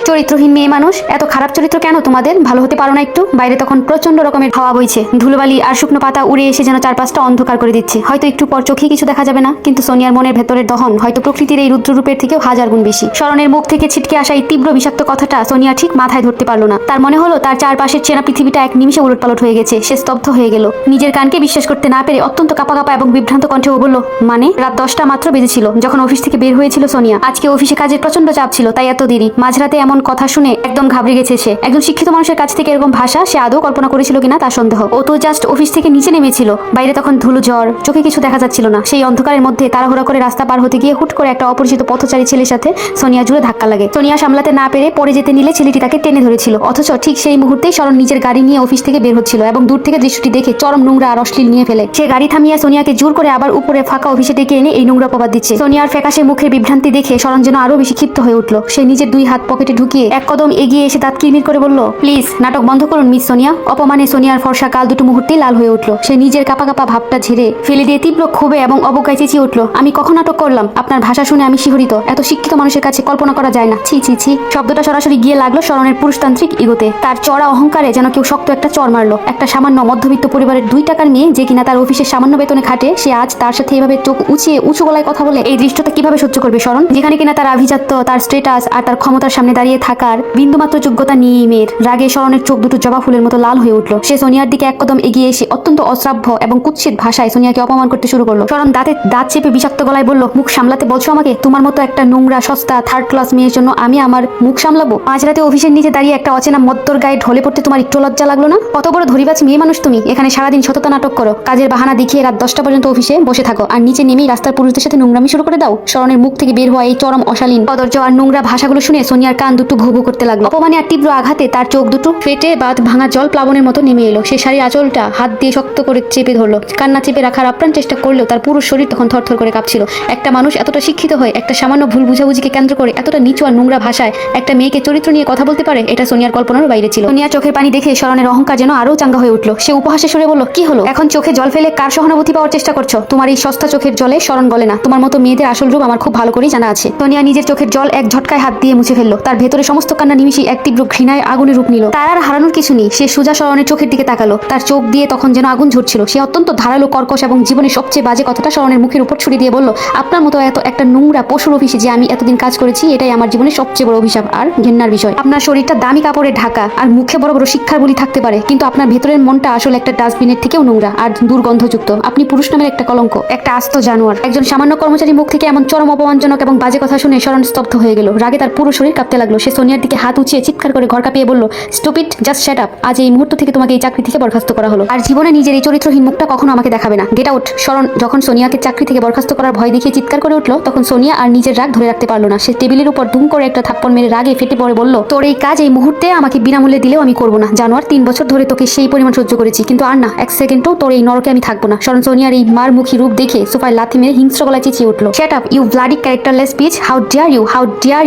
চরিত্রহীন মেয়ে মানুষ, এত খারাপ চরিত্র কেন তোমাদের? ভালো হতে পারো না একটু? বাইরে তখন প্রচন্ড রকমের হাওয়া বইছে, ধুলোবালি আর শুকনো পাতা উড়ে এসে যেন চারপাশটা অন্ধকার করে দিচ্ছে। হয়তো একটু পর চোখে কিছু দেখা যাবে না, কিন্তু সোনিয়ার মনের ভেতরের দহন হয়তো প্রকৃতির এই রুদ্ররূপের থেকেও হাজার গুণ বেশি। শরণের মুখ থেকে ছিটকে আসা এই তীব্র বিষাক্ত কথাটা সোনিয়া ঠিক মাথায় ধরতে পারলো না। তার মনে হলো তার চারপাশের চেনা পৃথিবীটা এক নিমিষে উলটপালট হয়ে গেছে। সে স্তব্ধ হয়ে গেল। নিজের কানকে বিশ্বাস করতে না পেরে অত্যন্ত কাঁপা কাঁপা এবং বিভ্রান্ত কণ্ঠে ও বলল, মানে? রাত 10টা মাত্র বেজেছিল যখন অফিস থেকে বের হয়েছিল সোনিয়া। আজকে অফিসে কাজের প্রচন্ড চাপ ছিল, তাই এত দেরি। মাঝরাতে এমন কথা শুনে একদম ঘাবড়ে গেছে সে। একজন শিক্ষিত মানুষের কাছ থেকে এরকম ভাষা সে আদৌ কল্পনা করেছিল কিনা তার সন্দেহ। ও তো জাস্ট অফিস থেকে নিচে নেমেছিল। বাইরে তখন ধুলো ঝড়, চোখে কিছু দেখা যাচ্ছিল না। সেই অন্ধকারের মধ্যে তাড়াহুড়া করে রাস্তা পার হতে গিয়ে হুট করে একটা অপরিচিত পথচারী ছেলের সাথে সোনিয়া জুড়ে ধাক্কা লাগে। সোনিয়া সামলাতে না পেরে পড়ে যেতে নিলে ছেলেটি তাকে টেনে ধরেছিল। অথচ ঠিক সেই মুহূর্তেই শরণ নিজের গাড়ি নিয়ে অফিস থেকে বের হচ্ছিল এবং দূর থেকে দৃশ্যটি দেখে চরম নোংরা আর অশ্লীল নিয়ে ফেলে। সে গাড়ি থামিয়ে সোনিয়াকে জোর করে আবার উপরে ফাঁকা অফিসে ডেকে এনে এই নোংরা অপবাদ দিচ্ছে। সোনিয়ার ফ্যাকাশে মুখের বিভ্রান্তি দেখে শরণ যেন আরো বেশি ক্ষিপ্ত হয়ে উঠল। সে নিজের দুই হাত পকেটে ঢুকিয়ে এক কদম এগিয়ে এসে দাঁত কিরমির করে বলল, প্লিজ নাটক বন্ধ করুন মিস সোনিয়া। অপমানে সোনিয়ার ফর্সা কাল দুটো মুহূর্তেই লাল হয়ে উঠল। সে নিজের কাপা কাপা ভাবটা ঝেড়ে ফেলে দিয়ে তীব্র ক্ষোভে এবং অবজ্ঞায় চেঁচিয়ে উঠল, আমি কখন নাটক করলাম? আপনার ভাষা শুনে আমি শিহরিত। এত শিক্ষিত মানুষের কাছে কল্পনা করা যায় না। ছি ছি ছি। শব্দটা সরাসরি গিয়ে লাগলো শরণের পুরুষতান্ত্রিক ইগোতে। তার চড়া অহংকারে যেন কেউ শক্ত একটা চড় মারলো। একটা সামান্য মধ্যবিত্ত পরিবারের 2 টাকার মেয়ে, যে কিনা তার অফিসের সামান্য বেতনে খাটে, সে আজ তার সাথে এভাবে চোখ উঁচিয়ে উঁচু গলায় কথা বলে। এই দৃশ্যটা কিভাবে সহ্য করবে শরণ, যেখানে কিনা তার আভিজাত্য, তার স্ট্যাটাস আর তার ক্ষমতার সামনে দাঁড়িয়ে থাকার বিন্দুমাত্র যোগ্যতা নিয়ে মেয়ের? রাগে শরণের চোখ দুটো জবা ফুলের মতো লাল হয়ে উঠল। সে সোনিয়ার দিকে এক কদম এগিয়ে এসে অত্যন্ত অশ্রাব্য এবং কুৎসিত ভাষায় সোনিয়াকে অপমান করতে শুরু করলো। শরণ দাঁতে দাঁত চেপে বিষাক্ত গলায় বলল, মুখ সামলাতে বলছো আমাকে? তোমার মতো একটা নোংরা সস্তা থার্ড ক্লাস মেয়ের জন্য আমি আমার মুখ সামলাবো? মাঝরাতে অফিসের নিচে দাঁড়িয়ে একটা অচেনা মদ্দর গায়ে ঢলে পড়তে তোমার একটু লজ্জা লাগলো না? কত বড় ধরিবাজ মেয়ে মানুষ তুমি! এখানে সারাদিন সততা নাটক করো, কাজের বাহানা দেখিয়ে রাত 10টা পর্যন্ত অফিসে বসে থাকো, আর নিচে নেমেই রাস্তার পুরুষদের সাথে নোংরামি শুরু করে দাও। শরণের মুখ থেকে বের হওয়া এই চরম অশালীন, কদর্য আর নোংরা ভাষাগুলো শুনে সোনিয়ার কান দুটো ভু ভু করতে লাগলো। অপমানে আর তীব্র আঘাতে তার চোখ দুটো ফেটে বাদ ভাঙা জল প্লাবনের মতো নেমে এলো। সে শাড়ির আঁচলটা হাত দিয়ে শক্ত করে চেপে ধরলো। কান্না চেপে রাখার আপ্রাণ চেষ্টা করলেও তার পুরো শরীর তখন থরথর করে কাঁপছিল। একটা মানুষ এতটা শিক্ষিত হয়ে একটা সামান্য ভুল বুঝাবুঝিকে কেন্দ্র করে এতটা নিচু আর নোংরা ভাষায় একটা মেয়েকে চরিত্র নিয়ে কথা বলতে পারে, এটা সোনিয়ার কল্পনার বাইরে ছিল। সোনিয়ার চোখের পানি দেখে শরণের অহংকার যেন আরো চাঙ্গা হয়ে উঠলো। সে উপহাসে সরে বলল, কি হলো? এখন চোখে জল ফেলে কার সহানুভূতি পাওয়ার চেষ্টা করছো? তোমার এই সস্তা চোখের জলে শরণ গলে না। তোমার মতো মেয়েদের আসল রূপ আমার খুব ভালো করেই জানা আছে। সোনিয়া নিজের চোখের জল এক ঝটকায় হাত দিয়ে মুছে ফেললো। তার ভেতরে সমস্ত কান্না নিমিষেই এক তীব্র ঘৃণায় আগুনে রূপ নিল। তার আর হারানোর কিছু নেই। সে সোজা শরণের চোখের দিকে তাকালো। তার চোখ দিয়ে তখন যেন আগুন ঝরছিল। সে অত্যন্ত ধারালো, কর্কশ এবং জীবনের সবচেয়ে বাজে কথাটা শরণের মুখের উপর ছুড়ে দিয়ে বলল, আপনার মতো এত একটা নোংরা পশুর অফিসে যে আমি এতদিন কাজ করেছি, এটাই আমার জীবনের সবচেয়ে বড় অভিশাপ আর ঘেন্নার বিষয়। আপনার শরীরটা দামি কাপড়ে ঢাকা আর মুখে বড় বড় শিক্ষার বলি থাকতে পারে, কিন্তু আপনার ভেতরের মনটা আসলে একটা ডাস্টবিনের থেকেও নোংরা আর দুর্গন্ধযুক্ত। আপনি পুরুষ নামের একটা কলঙ্ক, একটা আস্ত জানোয়ার। একজন সামান্য কর্মচারী মুখ থেকে এমন চরম অপমানজনক এবং বাজে কথা শুনে শরণ স্তব্ধ হয়ে গেল। রাগে তার পুরো শরীর কাঁপতে লাগলো। সে সোনিয়ার দিকে হাত উঁচিয়ে চিৎকার করে ঘর কাঁপিয়ে বলল, স্টুপিড, জাস্ট শ্যাট আপ। আজ এই মুহূর্ত থেকে তোমাকে এই চাকরি থেকে বরখাস্ত করা হলো। আর জীবনে নিজের এই চরিত্রহীন মুখটা কখনো আমাকে দেখাবে না। Get out. শরণ যখন সোনিয়াকে চাকরি থেকে বরখাস্ত করার ভয় দেখিয়ে চিৎকার করে উঠলো, তখন সোনিয়া আর নিজের রাগ ধরে রাখতে পারলো না। সে টেবিলের উপর ধুম করে একটা থাপ্পড় মেরে রাগে ফেটে পড়ে বলল, তোর এই কাজ এই মুহূর্তে আমাকে বিনামূল্যে দিলেও আমি করবো না। জানোয়ার, 3 বছর ধরে তোকে সেই পরিমাণ সহ্য করেছি, কিন্তু আর না, এক সেকেন্ডও তোর এই নরকে আমি থাকবো না। শরণ সোনিয়ার এই মারমুখী রূপ দেখে সোফায় লাথি মেরে হিংস্র গলায় চেঁচিয়ে উঠলো, shut up you bloody characterless bitch. How dare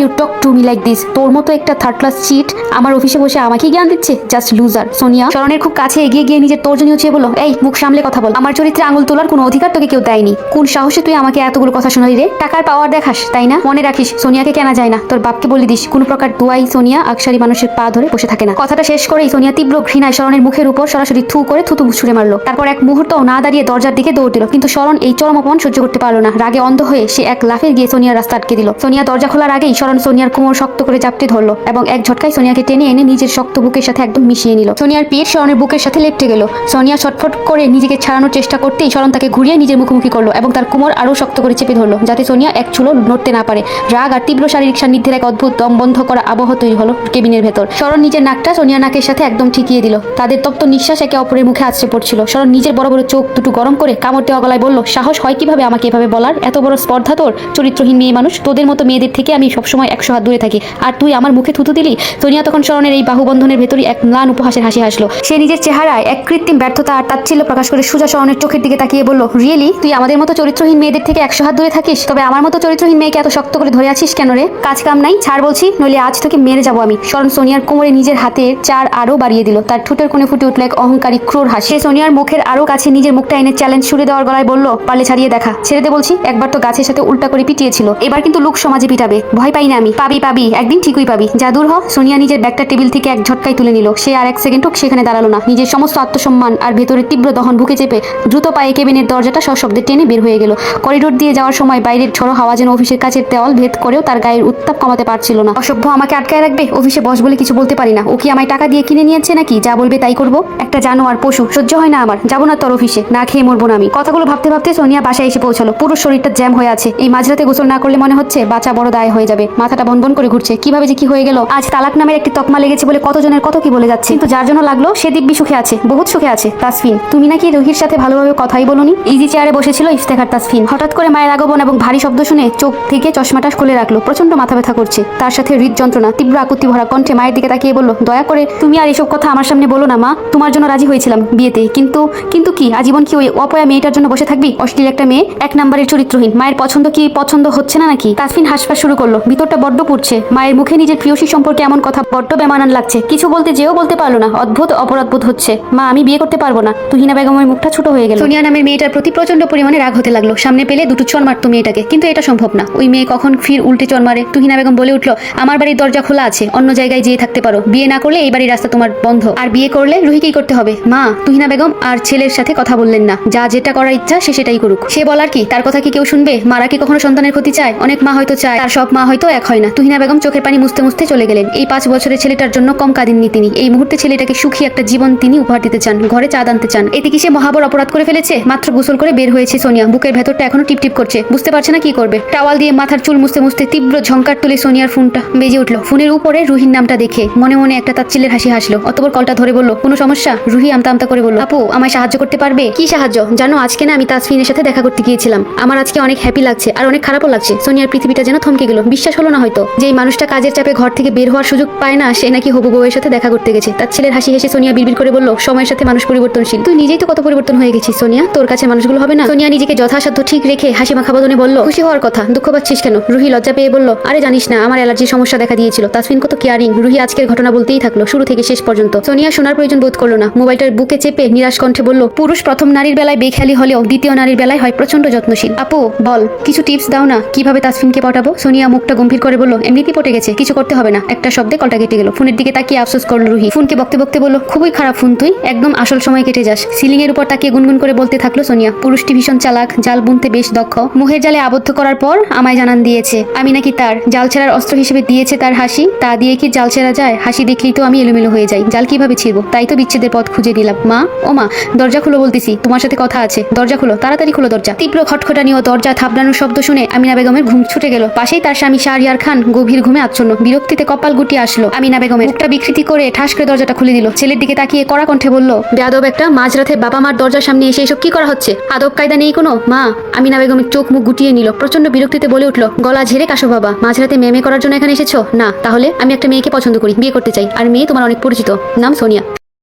you talk to me like this. তোর মতো একটা থার্ড ক্লাস চিট আমার অফিসে বসে আমাকে জ্ঞান দিচ্ছে, জাস্ট লুজার। সোনিয়া শরণের খুব কাছে এগিয়ে গিয়ে নিজের তর্জনী উঁচিয়ে বলল, এই মুখ সামলে কথা বল। আমার চরিত্রে আঙুল তোলার কোনো অধিকার তোকে কেউ দেয়নি। কোন সাহসে তুই আমাকে এতগুলো কথা শোনালি রে? টাকার পাওয়ার দেখাস, তাই না? মনে রাখিস, সোনিয়াকে কেনা যায় না। তোর বাপকে বলে দিস, কোনো প্রকার দোয়াই সোনিয়া আকসারি মানুষের পা ধরে বসে থাকে না। কথাটা শেষ করেই সোনিয়া তীব্র ঘৃণায় শরণের মুখের উপর সরাসরি থু করে থুতু ছুঁড়ে মারলো। তারপর এক মুহূর্তও না দাঁড়িয়ে দরজার দিকে দৌড় দিল, কিন্তু শরণ এই চরম অপমান সহ্য করতে পারলো না। রাগে অন্ধ হয়ে সে এক লাফে গিয়ে সোনিয়ার রাস্তা আটকে দিল। সোনিয়া দরজা খোলার আগেই শরণ সোনিয়ার কোমর শক্ত করে চাপটে ধরলো এবং এক ঝটকায় সোনিয়াকে টেনে এনে নিজের শক্ত বুকের সাথে একদম মিশিয়ে নিল। সোনিয়ার পিঠ শরণের বুকের সাথে লেপটে গেল। সোনিয়া ছটফট করে নিজেকে ছাড়ানোর চেষ্টা করতেই শরণ তাকে ঘুরিয়ে নিজের মুখোমুখি করলো এবং তার কোমর আরো শক্ত করে চেপে ধরলো, যাতে সোনিয়া এক চুলো নড়তে না পারে। রাগ আর তীব্র শারীরিক সান্নিধ্যের এক অদ্ভুত দম বন্ধ করা আবহ তৈরি হলো কেবিনের ভেতর। শরণ নিজের নাকটা সোনিয়ার নাকের সাথে একদম ঠিকিয়ে দিল। তাদের তপ্ত নিঃশ্বাস একে অপরের মুখে আছড়ে পড়ছিল। শরণ নিজের বড় বড় চোখ দুটো গরম করে কামড় দেওয়া গলায় বলল, সাহস হয় কিভাবে আমাকে এভাবে বলার? এত বড় স্পর্ধা তোর? চরিত্রহীন মেয়ে মানুষ, তোদের মতো মেয়েদের থেকে আমি সবসময় 100 হাত দূরে থাকি, আর তুই আমার মুখে থুতু দিলি? সোনিয়া তখন শরণের এই বাহুবন্ধনের ভেতরই এক ম্লান উপহাসের হাসি হাসলো। সে নিজের চেহারায় এক কৃত্রিম ব্যর্থতা আর তাচ্ছিল্য প্রকাশ করে সোজা শরণের চোখের দিকে তাকিয়ে বলল, রিয়েলি? তুই আমাদের মতো চরিত্রহীন মেয়েদের থেকে 100 হাত দূরে থাকিস? তবে আমার মতো চরিত্রহীন মেয়েকে এত শক্ত করে ধরে আছিস কেন রে? কাজ কাম নাই, ছাড় বলছি, নইলে আজ তোকে মেরে যাবো আমি। শরণ সোনিয়ার কোমরে নিজের হাতের চার আরো বাড়িয়ে দিল। তার ঠোঁটের কোণে ফুটে উঠল এক অহংকারী ক্রূর হাসি। সোনিয়ার মুখের আরো কাছে নিজের মুখটা এনে চ্যালেঞ্জ ছুড়ে দেওয়ার গলায় বলল, পারলে ছাড়িয়ে দেখা। ছেড়ে দে বলছি, একবার তো গাছের সাথে উল্টা করে পিটিয়েছিল, এবার কিন্তু লোক সমাজে পিটাবে। ভয় পাই না আমি, পাবি একদিন ঠিক ঠিকই পাবি, যা দূর হ। সোনিয়া নিজের ব্যাগটা টেবিল থেকে এক ঝটকায় তুলে নিল। সে আর এক সেকেন্ডও সেখানে দাঁড়ালো না। নিজের সমস্ত আত্মসম্মান আর ভেতরের তীব্র দহন বুকে চেপে দ্রুত পায়ে কেবিনের দরজাটা সশব্দে টেনে বের হয়ে গেল। করিডোর দিয়ে যাওয়ার সময় বাইরের ঝড়ো হাওয়া যেন অফিসের কাছের দেওয়াল ভেদ করেও তার গায়ের উত্তাপ কমাতে পারছিল না। অসভ্য, আমাকে আটকায় রাখবে? অফিসে বস বলে কিছু বলতে পারি না। ও কি আমায় টাকা দিয়ে কিনে নিয়েছে নাকি? যা বলবে তাই করবো। একটা জানোয়ার, পশু। সহ্য হয় না আমার। যাবো না তোর অফিসে, না খেয়ে মরবো না আমি। কথাগুলো ভাবতে ভাবতে সোনিয়া বাসায় এসে পৌঁছালো। পুরো শরীরটা জ্যাম হয়ে আছে। এই মাঝরাতে গোসল না করলে মনে হচ্ছে বাঁচা বড় দায় হয়ে যাবে। মাথাটা বনবন করে ঘুরছে। কিভাবে যে কি হয়ে গেল। আজ তালাক নামের একটি তকমা লেগেছে বলে কতজনের কত কি বলে যাচ্ছে, কিন্তু যার জন্য লাগলো সে দিব্যি সুখে আছে, বহুত সুখে আছে। তাসফিন, তুমি নাকি রুহির সাথে ভালোভাবে কথাই বলোনি? ইজি চেয়ারে বসেছিল ইফতেখার তাসফিন। হঠাৎ করে মায়ের আগমন এবং ভারী শব্দ শুনে চোখ থেকে চশমাটা খুলে রাখলো। প্রচন্ড মাথা ব্যথা করছে, তার সাথে হৃদযন্ত্রণা। তীব্র আকুতি ভরা কণ্ঠে মায়ের দিকে তাকিয়ে বলল, দয়া করে তুমি আর এসব কথা আমার সামনে বলো না মা। তোমার জন্য রাজি হয়েছিলাম বিয়েতে, কিন্তু কিন্তু কি আজীবন কি ওই অপয়া মেয়েটার জন্য বসে থাকবি? অশ্লীল একটা মেয়ে, এক নম্বরের চরিত্রহীন। মায়ের পছন্দ কি পছন্দ হচ্ছে না নাকি? তাসফিন হাসফাস শুরু করলো। ভিতরটা বড্ড পুড়ছে। মায়ের মুখে নিজের প্রিয়সী সম্পর্কে এমন কথা বড্ড বেমানান লাগছে। কিছু বলতে যেও বলতে পারলো না। অদ্ভুত অপরাধবোধ হচ্ছে। মা, আমি বিয়ে করতে পারবো না। তুহিনা বেগমের মুখটা ছোট হয়ে গেল। সোনিয়া নামের মেয়েটার প্রতি প্রচন্ড পরিমাণে রাগ হতে লাগলো। সামনে পেলে দুটো চর মারতো মেয়েটাকে, কিন্তু এটা সম্ভব না। ওই মেয়ে কখন ফির উল্টে চর মারে। তুহিনা বেগম বলে উঠলো, আমার বাড়ির দরজা খোলা আছে, অন্য জায়গায় যেয়ে থাকতে পারো। বিয়ে না করলে এই বাড়ির রাস্তা তোমার বন্ধ, আর বিয়ে করলে রুহিকেই করতে হবে। মা, তুহিনা বেগম আর ছেলের সাথে কথা বললেন না। যা যেটা করার ইচ্ছা সে সেটাই করুক। সে বলার কি, তার কথা কি কেউ শুনবে? মারা কি কখনো সন্তানের ক্ষতি চায়? অনেক মা হয়তো চায়, তার সব মা হয়তো এক হয় না। তুহিনা বেগম চোখের পানি মুছতে মুছতে চলে গেলেন। এই 5 বছরের ছেলেটার জন্য কম কাঁদেননি তিনি। এই মুহূর্তে ছেলেটাকে সুখী একটা জীবন তিনি উপহার দিতে চান, ঘরে চাঁদ আনতে চান। এতে কি সে মহাবড় অপরাধ করে ফেলেছে? মাত্র গোসল করে বের হয়েছে সোনিয়া। বুকের ভেতরটা এখনো টিপটিপ করছে, বুঝতে পারছে না কি করবে। টাওয়াল দিয়ে মাথার চুল মুছতে মুছতে তীব্র ঝংকার তুলে সোনিয়ার ফোনটা বেজে উঠলো। ফোনের উপরে রুহির নামটা দেখে মনে মনে একটা তাচ্ছিল্যের হাসি হাসলো। অতঃপর কলটা ধরে বলল, কোনো সমস্যা? রুহি আমতা আমতা করে বলল, আপু আমায় সাহায্য করতে পারবে? কি সাহায্য? জানো, আজকে না আমি তাসফিনের সাথে দেখা করতে গিয়েছিলাম। আমার আজকে অনেক হ্যাপি লাগছে আর অনেক খারাপও লাগছে। সোনিয়ার পৃথিবীটা যেন থমকে গেল। বিশ্বাস হলো না হয়তো যে এই মানুষটা কাজের চাপে ঘর থেকে বের হওয়ার সুযোগ পায় না, সে নাকি হবু বউয়ের সাথে দেখা করতে গেছে। তার ছেলের হাসি হেসে সোনিয়া বিড়বিড় করে বলল, সময়ের সাথে মানুষ পরিবর্তনশীল। তুই নিজেই তো কত পরিবর্তন হয়ে গেছিস সোনিয়া, তোর কাছে মানুষগুলো হবে না? সোনিয়া নিজেকে যথাসাধ্য ঠিক রেখে হাসি মাখা বদনে বলল, খুশি হওয়ার কথা, দুঃখ পাচ্ছিস কেন? রুহি লজ্জা পেয়ে বলল, আরে জানিস না আমার অ্যালার্জির সমস্যা দেখা দিয়েছিল। তাসফিন কত কেয়ারিং। রুহি আজকের ঘটনা বলতেই থাকলো শুরু থেকে শেষ পর্যন্ত। সোনিয়া শোনার প্রয়োজন বোধ করলো না। মোবাইলটার বুকে চেপে নিরাশ কণ্ঠে বলল, পুরুষ প্রথম নারীর বেলায় বেখেয়ালি হলেও দ্বিতীয় নারীর বেলায় হয় প্রচন্ড যত্নশীল। আপু বল, কিছু টিপস দাও না, কিভাবে তাসফিনকে পটাবো? সোনিয়া মুখটা গম্ভীর করে বলল, এমনিতেই পটে গেছে, কিছু করতে হবে না। একটা শব্দে কলটা কেটে গেল। ফোনের দিকে তাকিয়ে আফসোস করলো রুহি। ফোনকে বকতে বকতে বলল, খুবই খারাপ ফোন তুই, একদম আসল সময় কেটে যাস। সিলিং এর উপর তাকিয়ে গুনগুন করে বলতে থাকলো সোনিয়া, পুরুষটি ভীষণ চালাক, জাল বুনতে বেশ দক্ষ। মুহের জালে আবদ্ধ করার পর আমায় জানান দিয়েছে আমি নাকি তার জাল ছেঁড়ার অস্ত্র হিসেবে দিয়েছে তার হাসি। তা দিয়ে কি জাল ছেঁড়া যায়? হাসি দেখলেই তো আমি এলোমেলো হয়ে যাই। জাল কিভাবে ছিঁড়বো? তাই তো বিচ্ছেদের পথ খুঁজে দিলাম। মা, ও মা, দরজা খুলো বলতেছি, তোমার সাথে কথা আছে। দরজা খুলো, তাড়াতাড়ি খুলো দরজা। তীব্র খটখটানি ও দরজা থাবড়ানোর শব্দ শুনে আমিনা বেগমের ঘুম ছুটে গেল। পাশেই তার স্বামী শাহরিয়ার খান গভীর ঘুমে আচ্ছন্ন। বিরক্তিতে কপাল গুটিয়ে আসলো আমিনা বেগমের। মুখটা বিকৃতি করে ঠাস করে দরজাটা খুলে দিল। ছেলের দিকে তাকিয়ে কড়া কণ্ঠে বলল, বেয়াদব একটা, মাঝরাতে বাবা মার দরজার সামনে এসে এসব কি করা হচ্ছে? আদব কায়দা নেই কোনো? মা, আমিনা বেগমের চোখ মুখ গুটিয়ে নিল। প্রচন্ড বিরক্তিতে বলে উঠলো, গলা ঝেড়ে কাশো বাবা, মাঝরাতে মেমে করার জন্য এখানে এসেছো? না, তাহলে আমি একটা মেয়েকে পছন্দ করি, বিয়ে করতে চাই। আর মেয়ে তোমার অনেক পরিচিত, নাম সোনিয়া।